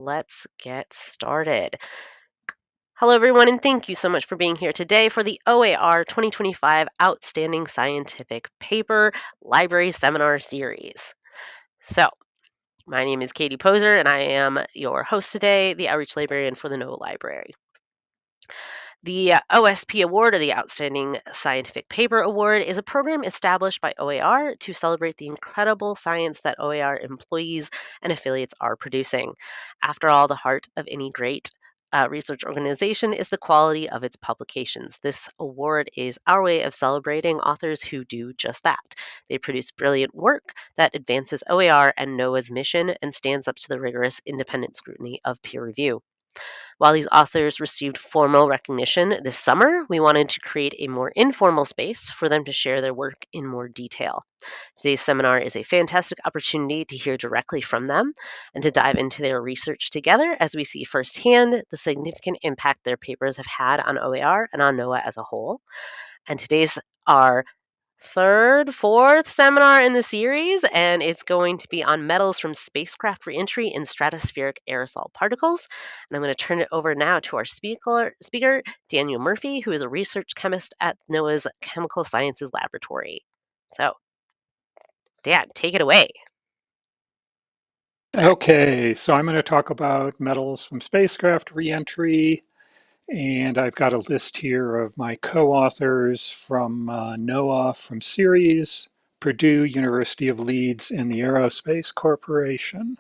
Let's get started. Hello, everyone, and thank you so much for being here today for the OAR 2025 Outstanding Scientific Paper Library Seminar Series. So, my name is Katie Poser, and I am your host today, the Outreach Librarian for the NOAA Library. The OSP Award, or the Outstanding Scientific Paper Award, is a program established by OAR to celebrate the incredible science that OAR employees and affiliates are producing. After all, the heart of any great research organization is the quality of its publications. This award is our way of celebrating authors who do just that. They produce brilliant work that advances OAR and NOAA's mission and stands up to the rigorous independent scrutiny of peer review. While these authors received formal recognition this summer, we wanted to create a more informal space for them to share their work in more detail. Today's seminar is a fantastic opportunity to hear directly from them and to dive into their research together as we see firsthand the significant impact their papers have had on OAR and on NOAA as a whole. And today's our fourth seminar in the series, and it's going to be on metals from spacecraft reentry in stratospheric aerosol particles. And I'm going to turn it over now to our speaker, Daniel Murphy, who is a research chemist at NOAA's Chemical Sciences Laboratory. So, Dan, take it away. Okay, so I'm going to talk about metals from spacecraft reentry, and I've got a list here of my co-authors from NOAA, from Ceres, Purdue, University of Leeds, and the Aerospace Corporation.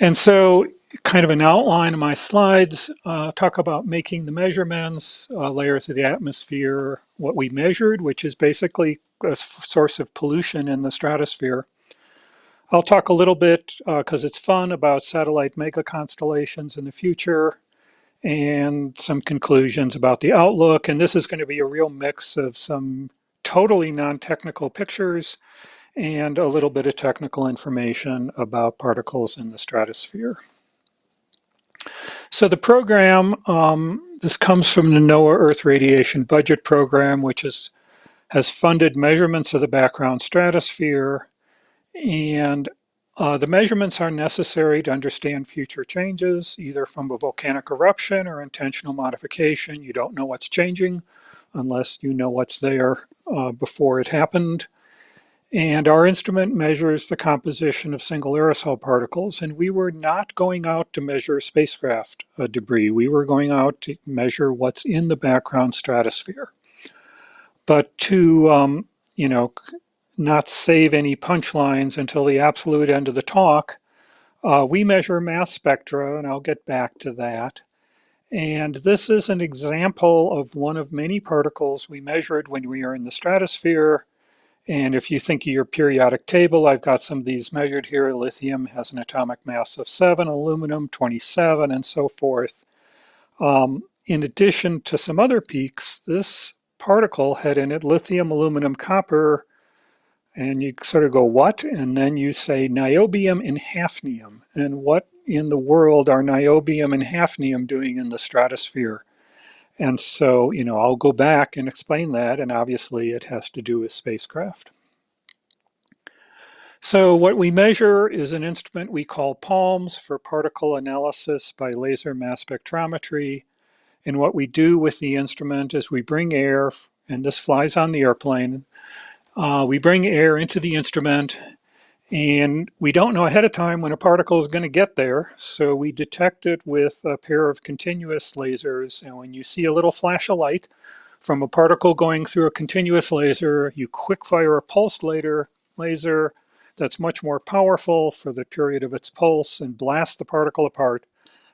And so kind of an outline of my slides, talk about making the measurements, layers of the atmosphere, what we measured, which is basically a source of pollution in the stratosphere. I'll talk a little bit, because it's fun, about satellite mega constellations in the future and some conclusions about the outlook. And this is going to be a real mix of some totally non-technical pictures and a little bit of technical information about particles in the stratosphere. So the program, this comes from the NOAA Earth Radiation Budget Program, which has funded measurements of the background stratosphere. And the measurements are necessary to understand future changes, either from a volcanic eruption or intentional modification. You don't know what's changing unless you know what's there before it happened. And our instrument measures the composition of single aerosol particles. And we were not going out to measure spacecraft debris. We were going out to measure what's in the background stratosphere. But to, not save any punchlines until the absolute end of the talk, we measure mass spectra, and I'll get back to that. And this is an example of one of many particles we measured when we are in the stratosphere. And if you think of your periodic table, I've got some of these measured here. Lithium has an atomic mass of 7, aluminum 27, and so forth. In addition to some other peaks, this particle had in it lithium, aluminum, copper, and you sort of go, what? And then you say niobium and hafnium. And what in the world are niobium and hafnium doing in the stratosphere? And so, I'll go back and explain that. And obviously it has to do with spacecraft. So what we measure is an instrument we call PALMS, for particle analysis by laser mass spectrometry. And what we do with the instrument is we bring air, and this flies on the airplane. We bring air into the instrument, and we don't know ahead of time when a particle is going to get there. So we detect it with a pair of continuous lasers. And when you see a little flash of light from a particle going through a continuous laser, you quick fire a pulsed laser that's much more powerful for the period of its pulse and blast the particle apart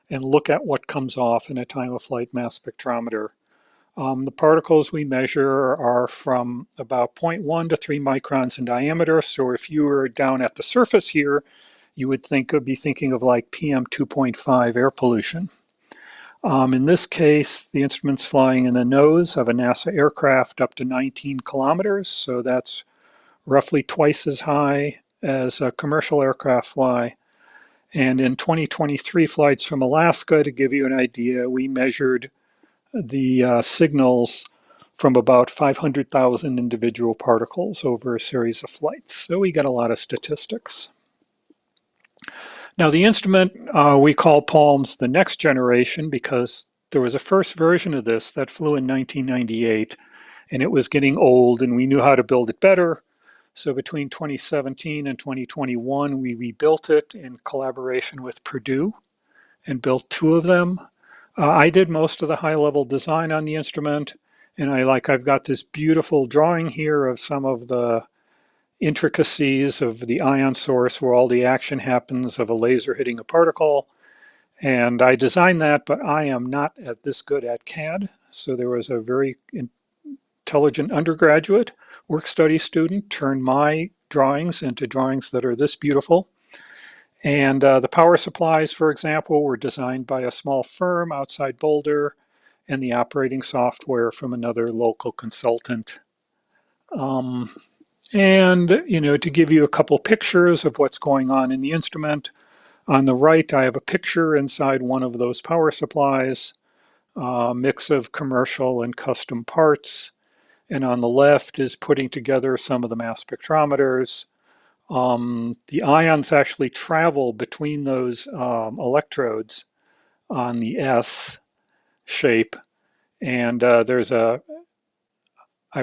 and look at what comes off in a time of flight mass spectrometer. The particles we measure are from about 0.1 to 3 microns in diameter. So if you were down at the surface here, you would be thinking of like PM 2.5 air pollution. In this case, the instrument's flying in the nose of a NASA aircraft up to 19 kilometers. So that's roughly twice as high as a commercial aircraft fly. And in 2023 flights from Alaska, to give you an idea, we measured the signals from about 500,000 individual particles over a series of flights. So we got a lot of statistics. Now the instrument we call Palms the next generation because there was a first version of this that flew in 1998 and it was getting old and we knew how to build it better. So between 2017 and 2021, we rebuilt it in collaboration with Purdue and built two of them. I did most of the high level design on the instrument, and I've got this beautiful drawing here of some of the intricacies of the ion source where all the action happens of a laser hitting a particle. And I designed that, but I am not this good at CAD. So there was a very intelligent undergraduate work study student turned my drawings into drawings that are this beautiful. And the power supplies, for example, were designed by a small firm outside Boulder and the operating software from another local consultant. Um, to give you a couple pictures of what's going on in the instrument, on the right, I have a picture inside one of those power supplies, a mix of commercial and custom parts. And on the left is putting together some of the mass spectrometers. The ions actually travel between those electrodes on the S shape. And I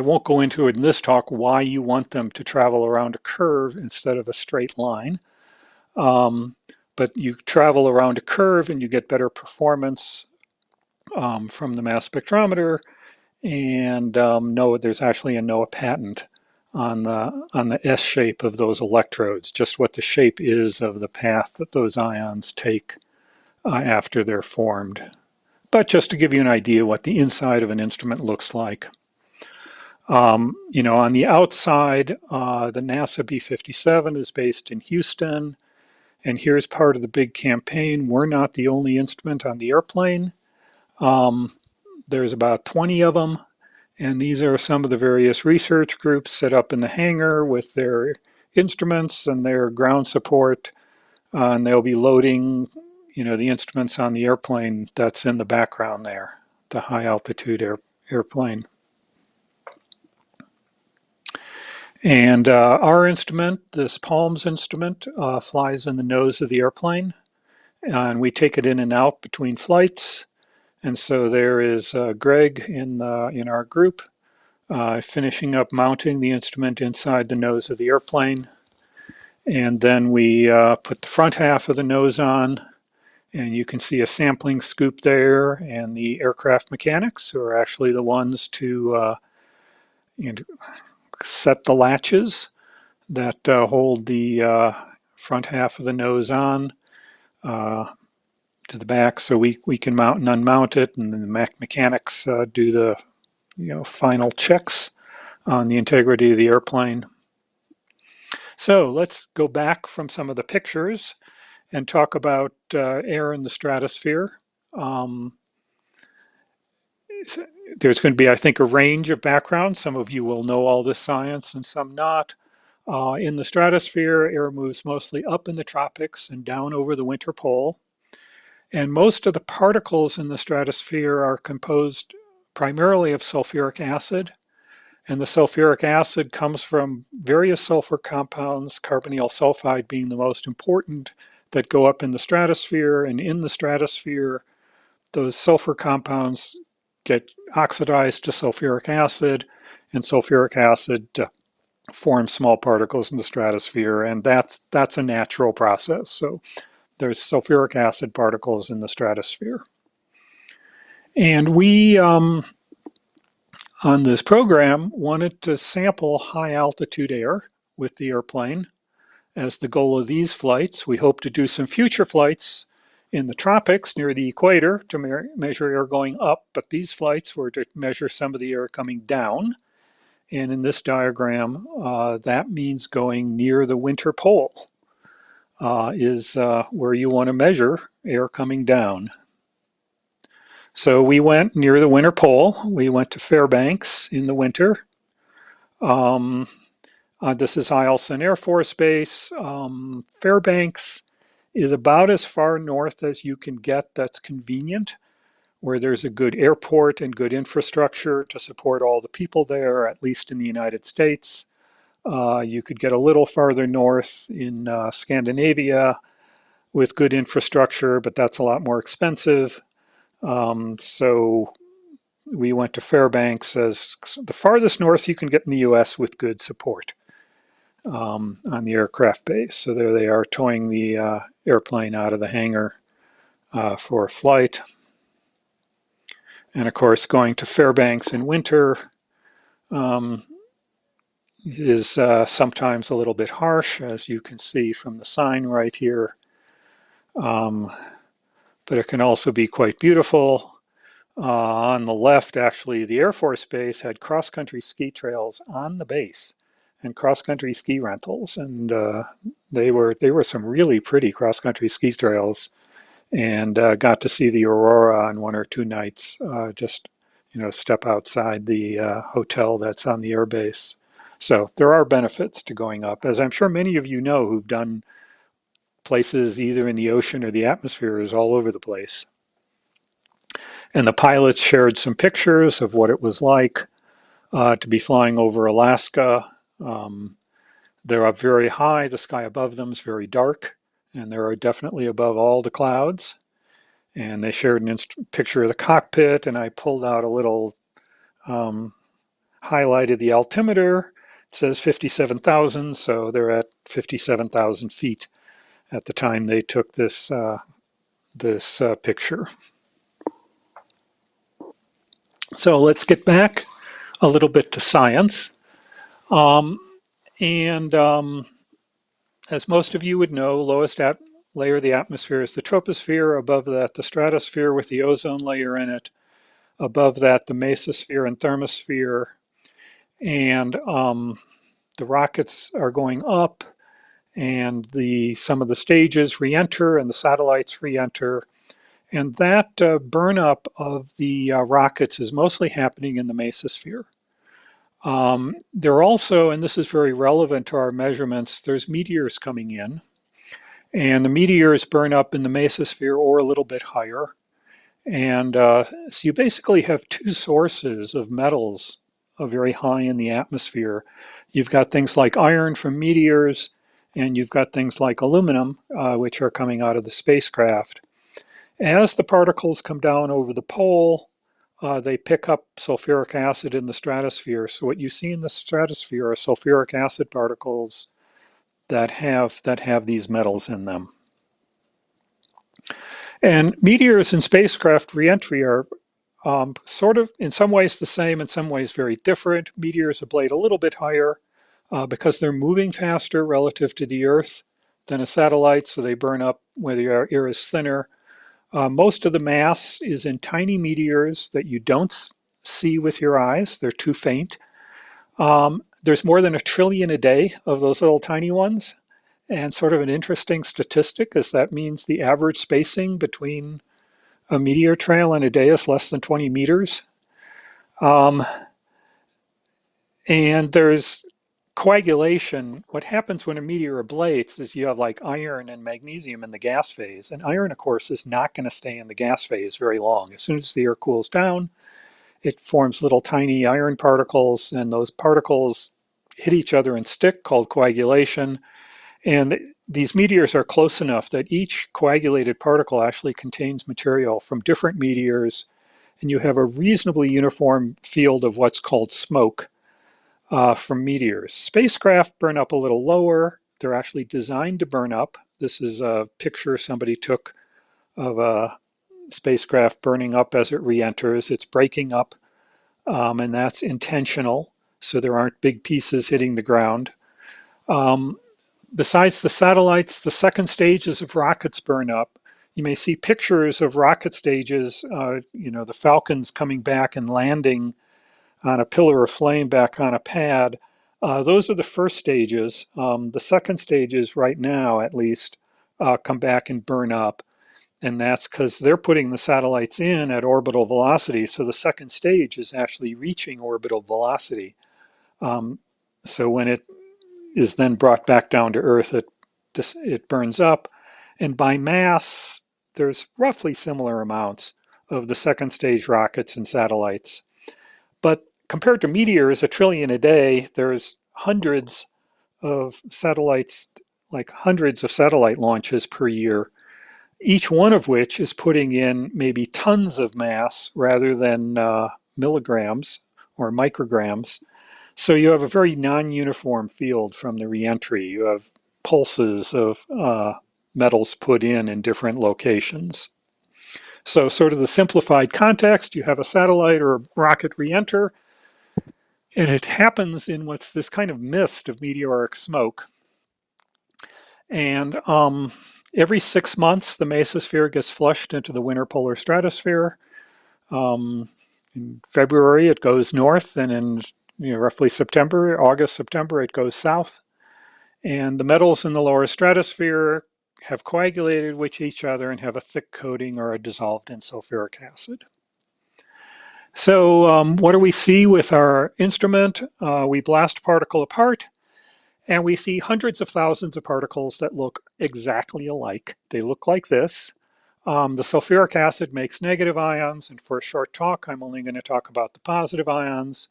won't go into it in this talk, why you want them to travel around a curve instead of a straight line. Um, but you travel around a curve and you get better performance from the mass spectrometer. And there's actually a NOAA patent on the S shape of those electrodes, just what the shape is of the path that those ions take after they're formed. But just to give you an idea what the inside of an instrument looks like. On the outside, the NASA B-57 is based in Houston, and here's part of the big campaign. We're not the only instrument on the airplane. There's about 20 of them, and these are some of the various research groups set up in the hangar with their instruments and their ground support, and they'll be loading, the instruments on the airplane that's in the background there, the high altitude airplane. And our instrument, this Palms instrument, flies in the nose of the airplane, and we take it in and out between flights. And so there is Greg in our group finishing up mounting the instrument inside the nose of the airplane. And then we put the front half of the nose on, and you can see a sampling scoop there, and the aircraft mechanics who are actually the ones to set the latches that hold the front half of the nose on to the back, so we can mount and unmount it, and then the mechanics do the final checks on the integrity of the airplane. So let's go back from some of the pictures and talk about air in the stratosphere. There's going to be, I think, a range of backgrounds. Some of you will know all this science and some not. In the stratosphere, air moves mostly up in the tropics and down over the winter pole. And most of the particles in the stratosphere are composed primarily of sulfuric acid. And the sulfuric acid comes from various sulfur compounds, carbonyl sulfide being the most important, that go up in the stratosphere. And in the stratosphere, those sulfur compounds get oxidized to sulfuric acid, and sulfuric acid forms small particles in the stratosphere. And that's a natural process. So there's sulfuric acid particles in the stratosphere. And we, on this program, wanted to sample high altitude air with the airplane as the goal of these flights. We hope to do some future flights in the tropics near the equator to measure air going up, but these flights were to measure some of the air coming down. And in this diagram, that means going near the winter pole is where you want to measure air coming down. So we went near the winter pole. We went to Fairbanks in the winter. This is Eielson Air Force Base. Fairbanks is about as far north as you can get that's convenient, where there's a good airport and good infrastructure to support all the people there, at least in the United States. You could get a little farther north in Scandinavia, with good infrastructure, but that's a lot more expensive. So we went to Fairbanks as the farthest north you can get in the US with good support on the aircraft base. So there they are towing the airplane out of the hangar for a flight. And of course, going to Fairbanks in winter um, is sometimes a little bit harsh, as you can see from the sign right here. Um, but it can also be quite beautiful. On the left, actually, the Air Force Base had cross-country ski trails on the base and cross-country ski rentals, and they were some really pretty cross-country ski trails, and got to see the aurora on one or two nights. Just step outside the hotel that's on the airbase. So there are benefits to going up, as I'm sure many of you know who've done places either in the ocean or the atmosphere is all over the place. And the pilots shared some pictures of what it was like to be flying over Alaska. They're up very high. The sky above them is very dark, and they're definitely above all the clouds. And they shared a picture of the cockpit, and I pulled out a little highlighted the altimeter. It says 57,000, so they're at 57,000 feet at the time they took this picture. So let's get back a little bit to science. And as most of you would know, lowest layer of the atmosphere is the troposphere. Above that, the stratosphere with the ozone layer in it. Above that, the mesosphere and thermosphere. And the rockets are going up, and some of the stages re-enter, and the satellites re-enter. And that burn-up of the rockets is mostly happening in the mesosphere. There are also, and this is very relevant to our measurements, there's meteors coming in, and the meteors burn up in the mesosphere or a little bit higher. And so you basically have two sources of metals very high in the atmosphere. You've got things like iron from meteors, and you've got things like aluminum, which are coming out of the spacecraft. As the particles come down over the pole, they pick up sulfuric acid in the stratosphere. So what you see in the stratosphere are sulfuric acid particles that have these metals in them. And meteors and spacecraft reentry are sort of in some ways the same, in some ways very different. Meteors ablate a little bit higher because they're moving faster relative to the Earth than a satellite, so they burn up where the air is thinner. Most of the mass is in tiny meteors that you don't see with your eyes. They're too faint. There's more than 1 trillion a day of those little tiny ones. And sort of an interesting statistic is that means the average spacing between a meteor trail and a day is less than 20 meters. And there's coagulation. What happens when a meteor ablates is you have like iron and magnesium in the gas phase. And iron, of course, is not going to stay in the gas phase very long. As soon as the air cools down, it forms little tiny iron particles, and those particles hit each other and stick, called coagulation. And these meteors are close enough that each coagulated particle actually contains material from different meteors, and you have a reasonably uniform field of what's called smoke from meteors. Spacecraft burn up a little lower. They're actually designed to burn up. This is a picture somebody took of a spacecraft burning up as it re-enters. It's breaking up, and that's intentional, so there aren't big pieces hitting the ground. Besides the satellites, the second stages of rockets burn up. You may see pictures of rocket stages, the Falcons coming back and landing on a pillar of flame back on a pad. Those are the first stages. The second stages, right now at least, come back and burn up. And that's because they're putting the satellites in at orbital velocity. So the second stage is actually reaching orbital velocity. So when it is then brought back down to Earth, it burns up. And by mass, there's roughly similar amounts of the second stage rockets and satellites. But compared to meteors, 1 trillion a day, there's hundreds of satellites, like hundreds of satellite launches per year. each one of which is putting in maybe tons of mass rather than milligrams or micrograms. So you have a very non-uniform field from the reentry. You have pulses of metals put in different locations. So sort of the simplified context, you have a satellite or a rocket reenter, and it happens in what's this kind of mist of meteoric smoke. And every 6 months, the mesosphere gets flushed into the winter polar stratosphere. Um, in February, it goes north, and in roughly September, August, September, it goes south. And the metals in the lower stratosphere have coagulated with each other and have a thick coating or are dissolved in sulfuric acid. So what do we see with our instrument? We blast a particle apart, and we see hundreds of thousands of particles that look exactly alike. They look like this. The sulfuric acid makes negative ions, and for a short talk, I'm only going to talk about the positive ions.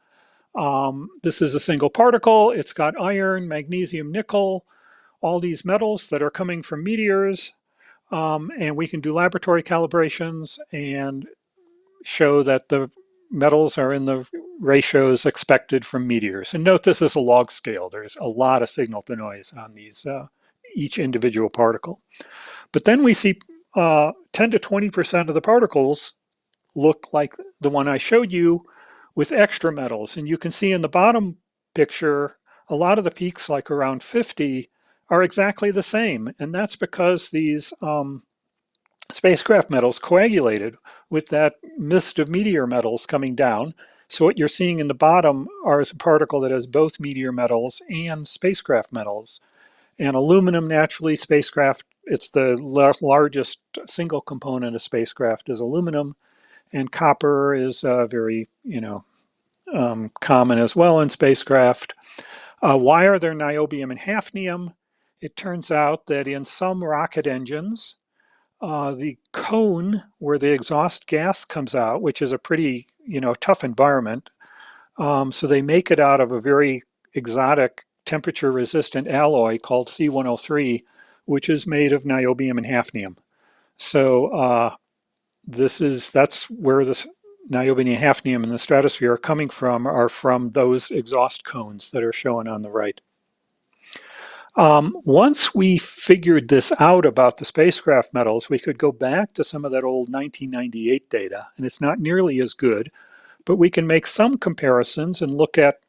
This is a single particle. It's got iron, magnesium, nickel, all these metals that are coming from meteors, and we can do laboratory calibrations and show that the metals are in the ratios expected from meteors. And note this is a log scale. There's a lot of signal to noise on these each individual particle. But then we see 10 to 20% of the particles look like the one I showed you with extra metals. And you can see in the bottom picture, a lot of the peaks, like around 50, are exactly the same. And that's because these spacecraft metals coagulated with that mist of meteor metals coming down. So what you're seeing in the bottom are a particle that has both meteor metals and spacecraft metals. And aluminum, naturally, spacecraft, it's the largest single component of spacecraft is aluminum. And copper is very, common as well in spacecraft. Why are there niobium and hafnium? It turns out that in some rocket engines, the cone where the exhaust gas comes out, which is a pretty, tough environment, so they make it out of a very exotic temperature-resistant alloy called C103, which is made of niobium and hafnium. So that's where this niobium and hafnium in the stratosphere are from those exhaust cones that are shown on the right. Once we figured this out about the spacecraft metals, we could go back to some of that old 1998 data, and it's not nearly as good, but we can make some comparisons and look at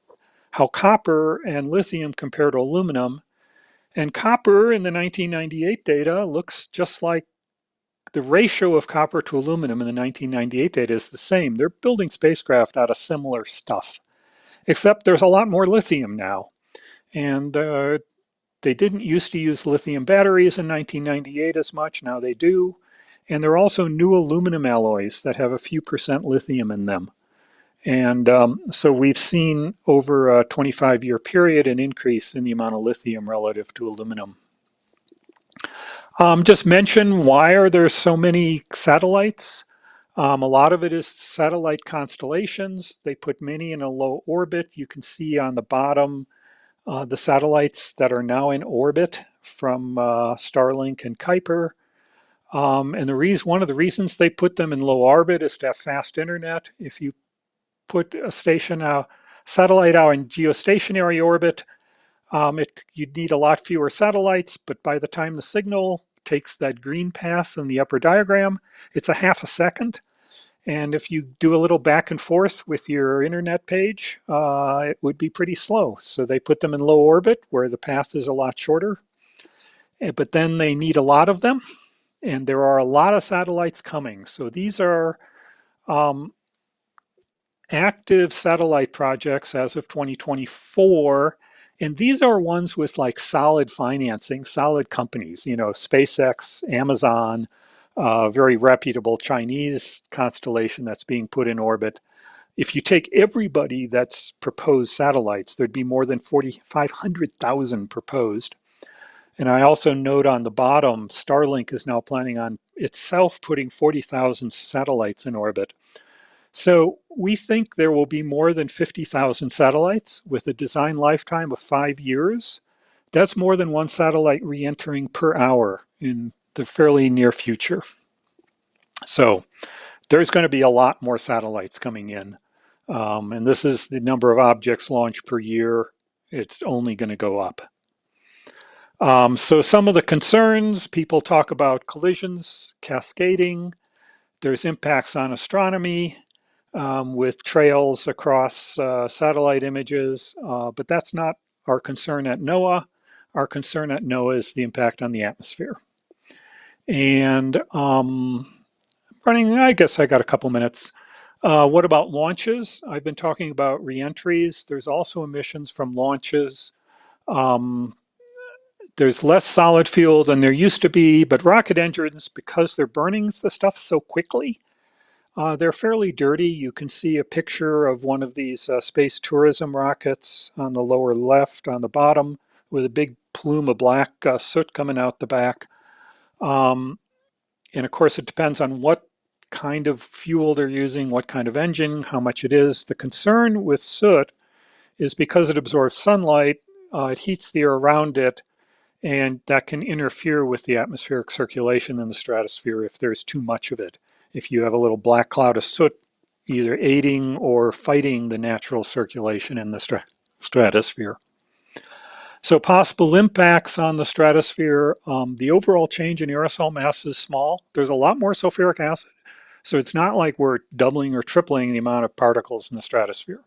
how copper and lithium compare to aluminum. And copper in the 1998 data looks just like the ratio of copper to aluminum in the 1998 data is the same. They're building spacecraft out of similar stuff, except there's a lot more lithium now. And they didn't used to use lithium batteries in 1998 as much, now they do. And there are also new aluminum alloys that have a few percent lithium in them. And so we've seen over a 25-year period an increase in the amount of lithium relative to aluminum. Just mention, why are there so many satellites? A lot of it is satellite constellations. They put many in a low orbit. You can see on the bottom the satellites that are now in orbit from Starlink and Kuiper. And one of the reasons they put them in low orbit is to have fast internet. If you put a satellite out in geostationary orbit, you'd need a lot fewer satellites, but by the time the signal takes that green path in the upper diagram, it's a half a second. And if you do a little back and forth with your internet page, it would be pretty slow. So they put them in low orbit where the path is a lot shorter. But then they need a lot of them, and there are a lot of satellites coming. So these are active satellite projects as of 2024. And these are ones with like solid financing, solid companies, SpaceX, Amazon, very reputable Chinese constellation that's being put in orbit. If you take everybody that's proposed satellites, there'd be more than 500,000 proposed. And I also note on the bottom, Starlink is now planning on itself putting 40,000 satellites in orbit. So we think there will be more than 50,000 satellites with a design lifetime of 5 years. That's more than one satellite re-entering per hour in the fairly near future. So there's going to be a lot more satellites coming in. And this is the number of objects launched per year. It's only going to go up. So some of the concerns, people talk about collisions, cascading. There's impacts on astronomy with trails across satellite images, but that's not our concern at NOAA. Our concern at NOAA is the impact on the atmosphere. And running, I guess I got a couple minutes. What about launches? I've been talking about reentries. There's also emissions from launches. Um, there's less solid fuel than there used to be, but rocket engines, because they're burning the stuff so quickly, they're fairly dirty. You can see a picture of one of these space tourism rockets on the lower left on the bottom with a big plume of black soot coming out the back. Um, and of course, it depends on what kind of fuel they're using, what kind of engine, how much it is. The concern with soot is because it absorbs sunlight, it heats the air around it, and that can interfere with the atmospheric circulation in the stratosphere if there's too much of it. If you have a little black cloud of soot either aiding or fighting the natural circulation in the stratosphere. So possible impacts on the stratosphere, the overall change in aerosol mass is small. There's a lot more sulfuric acid. So it's not like we're doubling or tripling the amount of particles in the stratosphere.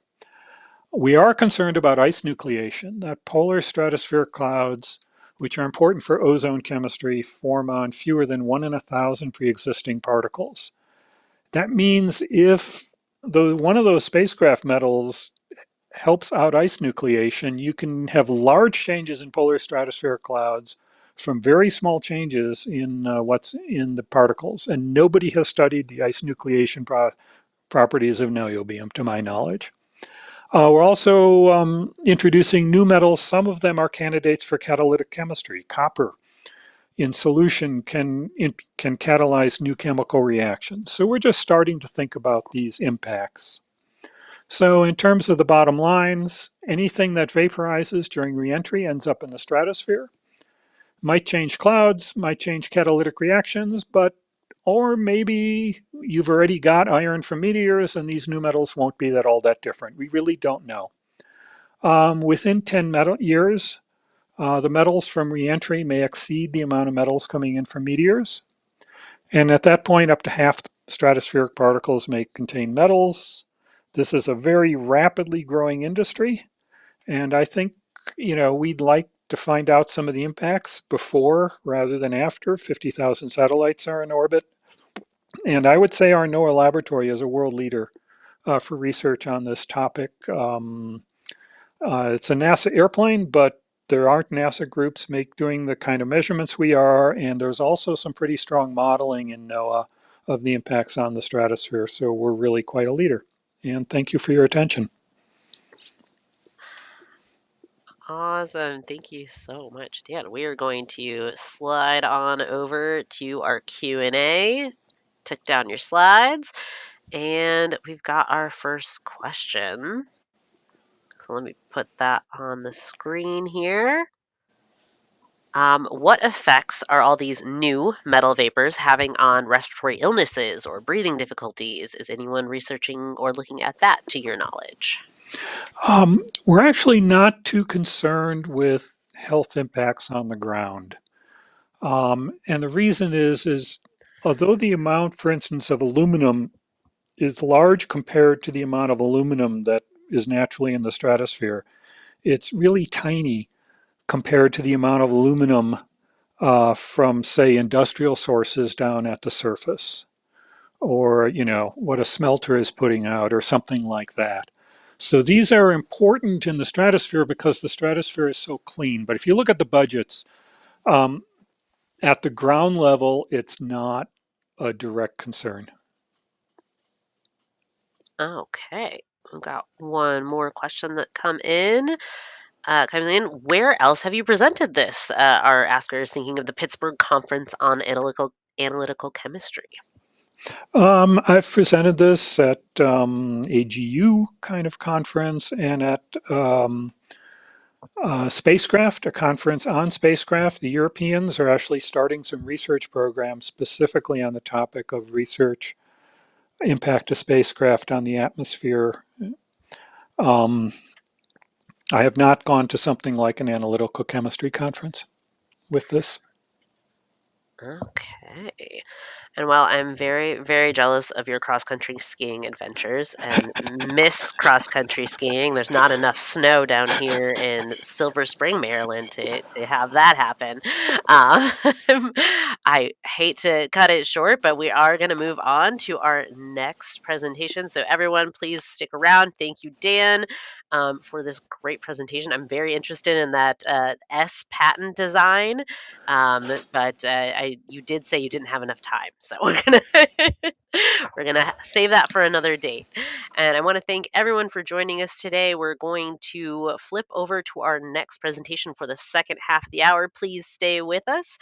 We are concerned about ice nucleation, that polar stratospheric clouds, which are important for ozone chemistry, form on fewer than 1 in 1,000 pre-existing particles. That means if one of those spacecraft metals helps out ice nucleation, you can have large changes in polar stratospheric clouds from very small changes in what's in the particles. And nobody has studied the ice nucleation properties of niobium, to my knowledge. We're also introducing new metals. Some of them are candidates for catalytic chemistry. Copper in solution can catalyze new chemical reactions. So we're just starting to think about these impacts. So in terms of the bottom lines, anything that vaporizes during reentry ends up in the stratosphere. Might change clouds, might change catalytic reactions, or maybe you've already got iron from meteors and these new metals won't be all that different. We really don't know. Within 10 years, the metals from reentry may exceed the amount of metals coming in from meteors. And at that point, up to half stratospheric particles may contain metals. This is a very rapidly growing industry. And I think, we'd like to find out some of the impacts before rather than after 50,000 satellites are in orbit. And I would say our NOAA laboratory is a world leader for research on this topic. It's a NASA airplane, but there aren't NASA groups doing the kind of measurements we are, and there's also some pretty strong modeling in NOAA of the impacts on the stratosphere, so we're really quite a leader. And thank you for your attention. Awesome. Thank you so much, Dan. We are going to slide on over to our Q&A. Took down your slides, and we've got our first question. So let me put that on the screen here. What effects are all these new metal vapors having on respiratory illnesses or breathing difficulties? Is anyone researching or looking at that to your knowledge? We're actually not too concerned with health impacts on the ground. And the reason is although the amount, for instance, of aluminum is large compared to the amount of aluminum that is naturally in the stratosphere, it's really tiny compared to the amount of aluminum from, say, industrial sources down at the surface, or what a smelter is putting out, or something like that. So these are important in the stratosphere because the stratosphere is so clean. But if you look at the budgets, um, at the ground level, it's not a direct concern. Okay, we've got one more question that comes in. Where else have you presented this? Our asker is thinking of the Pittsburgh Conference on Analytical Chemistry. I've presented this at AGU kind of conference and at Spacecraft, a conference on spacecraft. The Europeans are actually starting some research programs specifically on the topic of research impact of spacecraft on the atmosphere. Um, I have not gone to something like an analytical chemistry conference with this. Okay. And while I'm very, very jealous of your cross country skiing adventures and miss cross country skiing, there's not enough snow down here in Silver Spring, Maryland to have that happen. Um, I hate to cut it short, but we are going to move on to our next presentation. So, everyone, please stick around. Thank you, Dan, for this great presentation. I'm very interested in that S patent design, but you did say you didn't have enough time, so we're gonna we're gonna save that for another date. And I want to thank everyone for joining us today. We're going to flip over to our next presentation for the second half of the hour. Please stay with us.